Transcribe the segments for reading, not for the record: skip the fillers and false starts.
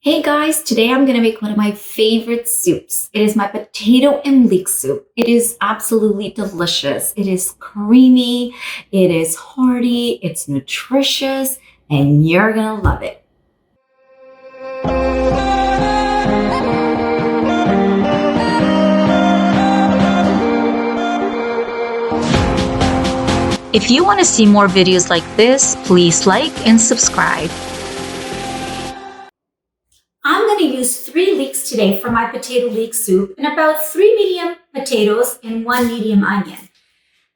Hey guys, today I'm going to make one of my favorite soups. It is my potato and leek soup. It is absolutely delicious. It is creamy, it is hearty, it's nutritious, and you're going to love it. If you want to see more videos like this, please like and subscribe. I'm going to use 3 leeks today for my potato leek soup and about 3 medium potatoes and 1 medium onion.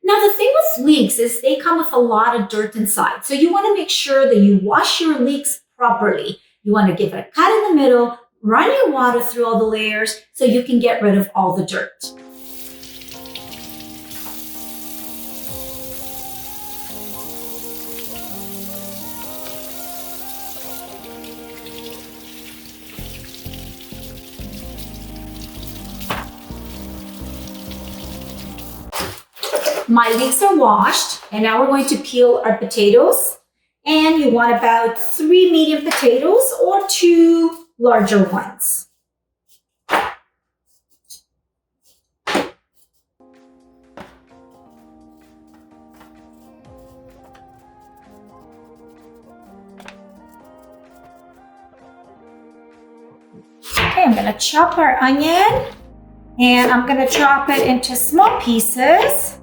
Now the thing with leeks is they come with a lot of dirt inside. So you want to make sure that you wash your leeks properly. You want to give it a cut in the middle, run your water through all the layers so you can get rid of all the dirt. My leeks are washed, and now we're going to peel our potatoes. And you want about 3 medium potatoes or 2 larger ones. Okay, I'm going to chop our onion, and I'm going to chop it into small pieces.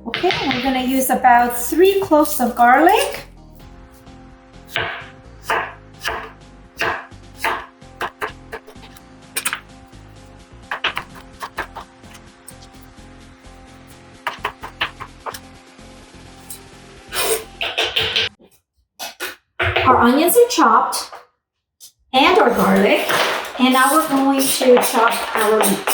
Okay, I'm going to use about 3 cloves of garlic. Our onions are chopped and our garlic, and now we're going to chop our leeks.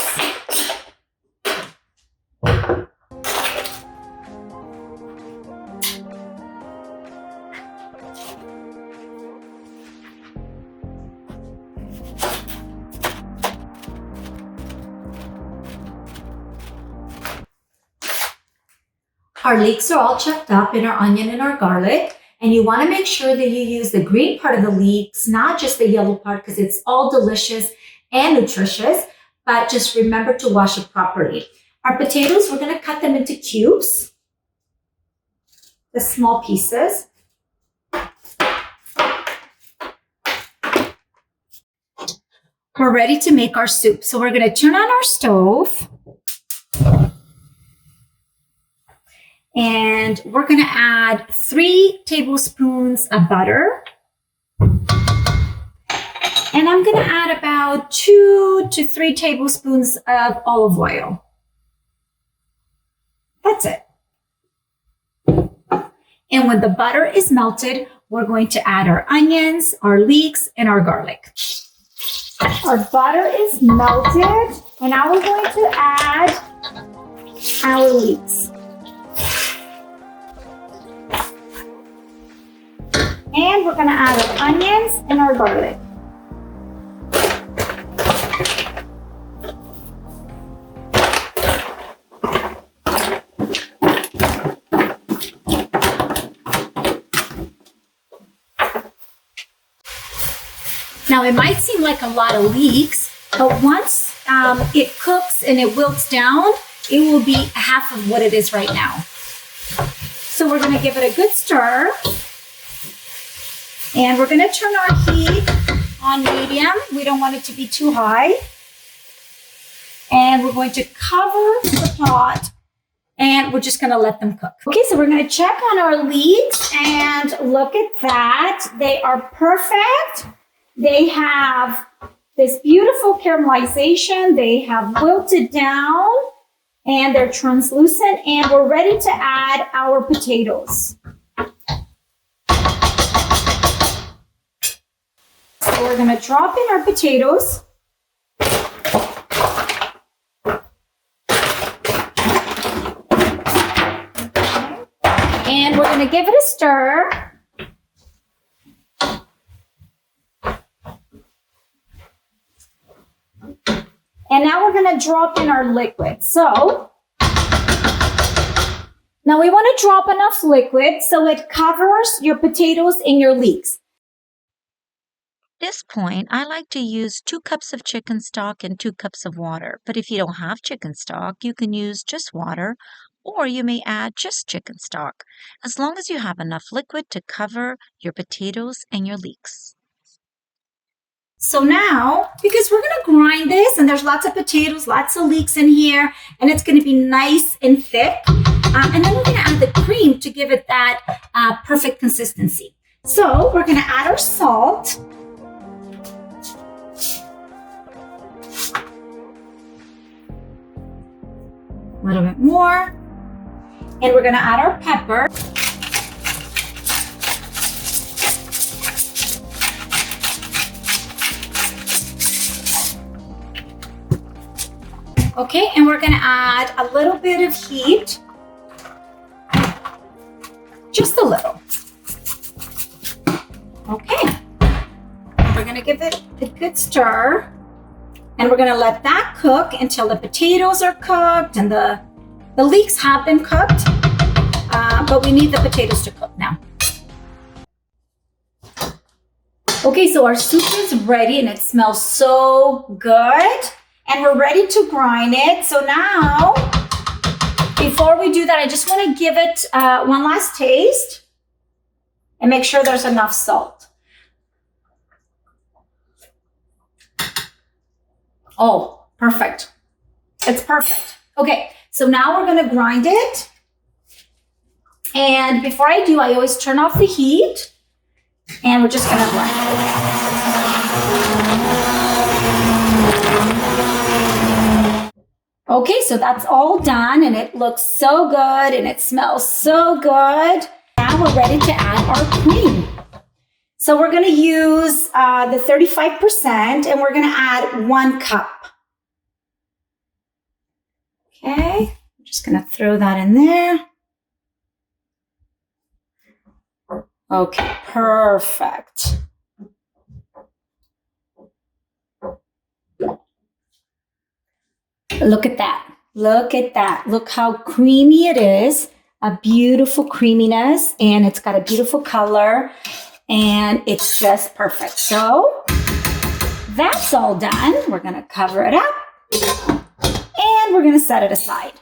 Our leeks are all chopped up in our onion and our garlic, and you want to make sure that you use the green part of the leeks, not just the yellow part, because it's all delicious and nutritious, but just remember to wash it properly. Our potatoes, we're going to cut them into cubes, the small pieces. We're ready to make our soup. So we're going to turn on our stove. And we're going to add 3 tablespoons of butter. And I'm going to add about 2 to 3 tablespoons of olive oil. That's it. And when the butter is melted, we're going to add our onions, our leeks, and our garlic. Our butter is melted, and now we're going to add our leeks. And we're going to add our onions and our garlic. Now it might seem like a lot of leeks, but once it cooks and it wilts down, it will be half of what it is right now. So we're going to give it a good stir. And we're going to turn our heat on medium. We don't want it to be too high. And we're going to cover the pot, and we're just going to let them cook. Okay, so we're going to check on our leeks, and look at that. They are perfect. They have this beautiful caramelization. They have wilted down, and they're translucent, and we're ready to add our potatoes. So we're going to drop in our potatoes. And we're going to give it a stir. And now we're going to drop in our liquid. So Now we want to drop enough liquid so it covers your potatoes and your leeks. At this point, I like to use 2 cups of chicken stock and 2 cups of water. But if you don't have chicken stock, you can use just water, or you may add just chicken stock, as long as you have enough liquid to cover your potatoes and your leeks. So now, because we're going to grind this, and there's lots of potatoes, lots of leeks in here, and it's going to be nice and thick. And then we're going to add the cream to give it that perfect consistency. So we're going to add our salt. A little bit more. And we're going to add our pepper. Okay, and we're going to add a little bit of heat. Just a little. Okay. We're going to give it a good stir. And we're going to let that cook until the potatoes are cooked and the leeks have been cooked. But we need the potatoes to cook now. Okay, so our soup is ready and it smells so good. And we're ready to grind it. So now, before we do that, I just want to give it one last taste and make sure there's enough salt. Oh, perfect. It's perfect. Okay, so now we're going to grind it. And before I do, I always turn off the heat. And we're just going to grind it. Okay, so that's all done. And it looks so good. And it smells so good. Now we're ready to add our cream. So we're going to use the 35% and we're going to add 1 cup. Okay, I'm just going to throw that in there. Okay, perfect. Look at that. Look at that. Look how creamy it is. A beautiful creaminess and it's got a beautiful color. And it's just perfect. So that's all done. We're going to cover it up and we're going to set it aside.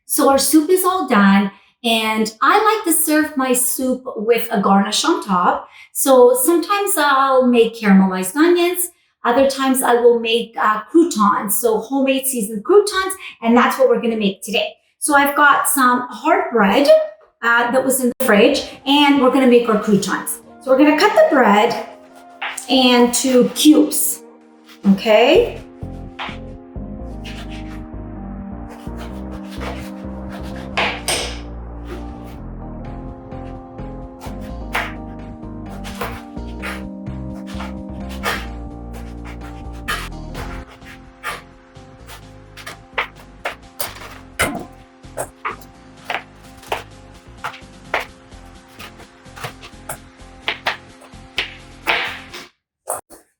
So our soup is all done and I like to serve my soup with a garnish on top. So sometimes I'll make caramelized onions. Other times I will make croutons, so homemade seasoned croutons. And that's what we're going to make today. So I've got some hard bread that was in the fridge, and we're going to make our croutons. So we're going to cut the bread into cubes, okay?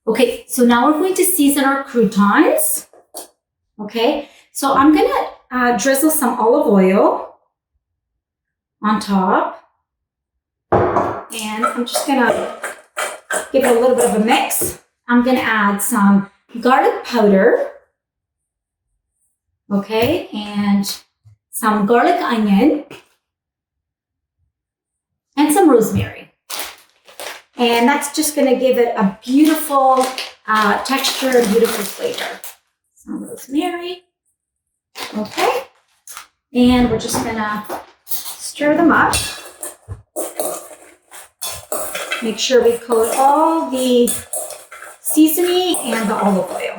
Okay, so now we're going to season our croutons. Okay, so I'm going to drizzle some olive oil on top. And I'm just going to give it a little bit of a mix. I'm going to add some garlic powder. Okay, and some garlic onion. And some rosemary. And that's just going to give it a beautiful texture, a beautiful flavor. Some rosemary. Okay. And we're just going to stir them up. Make sure we coat all the seasoning and the olive oil.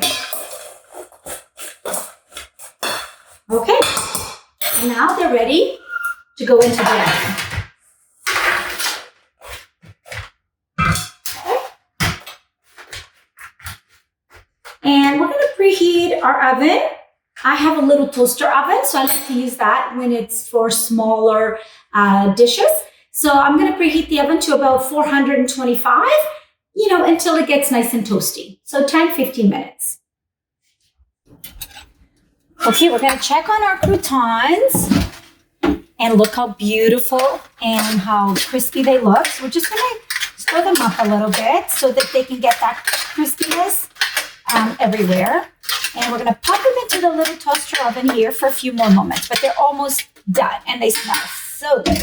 Okay. And now they're ready to go into the oven. And we're going to preheat our oven. I have a little toaster oven, so I like to use that when it's for smaller dishes. So I'm going to preheat the oven to about 425, until it gets nice and toasty. So 10-15 minutes. Okay, we're gonna check on our croutons and look how beautiful and how crispy they look. So we're just gonna stir them up a little bit so that they can get that crispiness everywhere. And we're gonna pop them into the little toaster oven here for a few more moments, but they're almost done and they smell so good.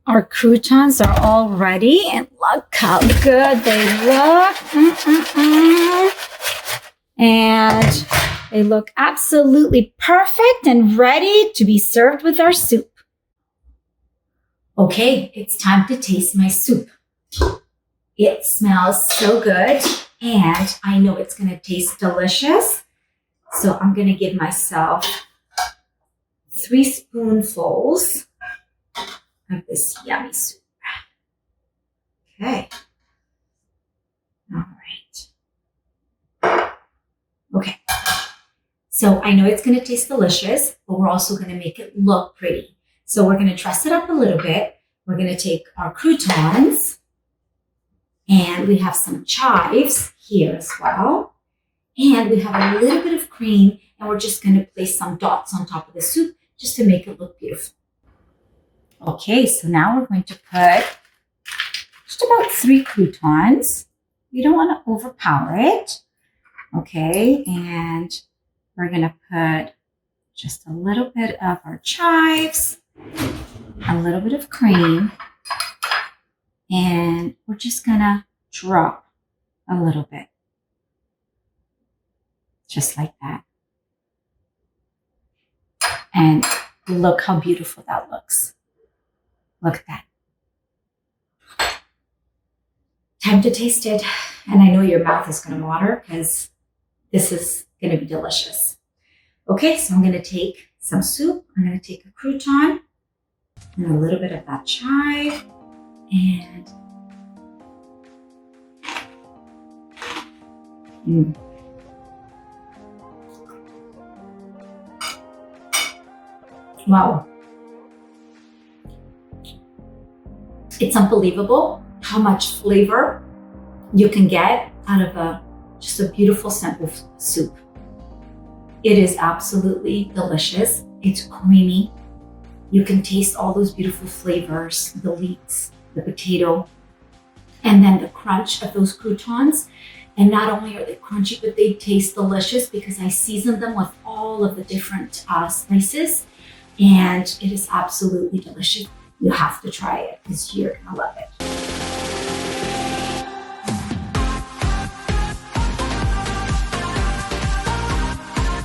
Our croutons are all ready and look how good they look. And they look absolutely perfect and ready to be served with our soup. Okay, it's time to taste my soup. It smells so good and I know it's gonna taste delicious. So I'm gonna give myself 3 spoonfuls of this yummy soup. Okay. All right. Okay. So I know it's going to taste delicious, but we're also going to make it look pretty. So we're going to dress it up a little bit. We're going to take our croutons and we have some chives here as well. And we have a little bit of cream and we're just going to place some dots on top of the soup just to make it look beautiful. Okay, so now we're going to put just about 3 croutons. You don't want to overpower it. Okay, and we're going to put just a little bit of our chives, a little bit of cream, and we're just going to drop a little bit. Just like that. And look how beautiful that looks. Look at that. Time to taste it. And I know your mouth is going to water because this is going to be delicious. Okay, so I'm going to take some soup. I'm going to take a crouton and a little bit of that chive. And wow. It's unbelievable how much flavor you can get out of just a beautiful, simple soup. It is absolutely delicious. It's creamy. You can taste all those beautiful flavors, the leeks, the potato, and then the crunch of those croutons. And not only are they crunchy, but they taste delicious because I seasoned them with all of the different spices. And it is absolutely delicious. You have to try it because you're gonna love it.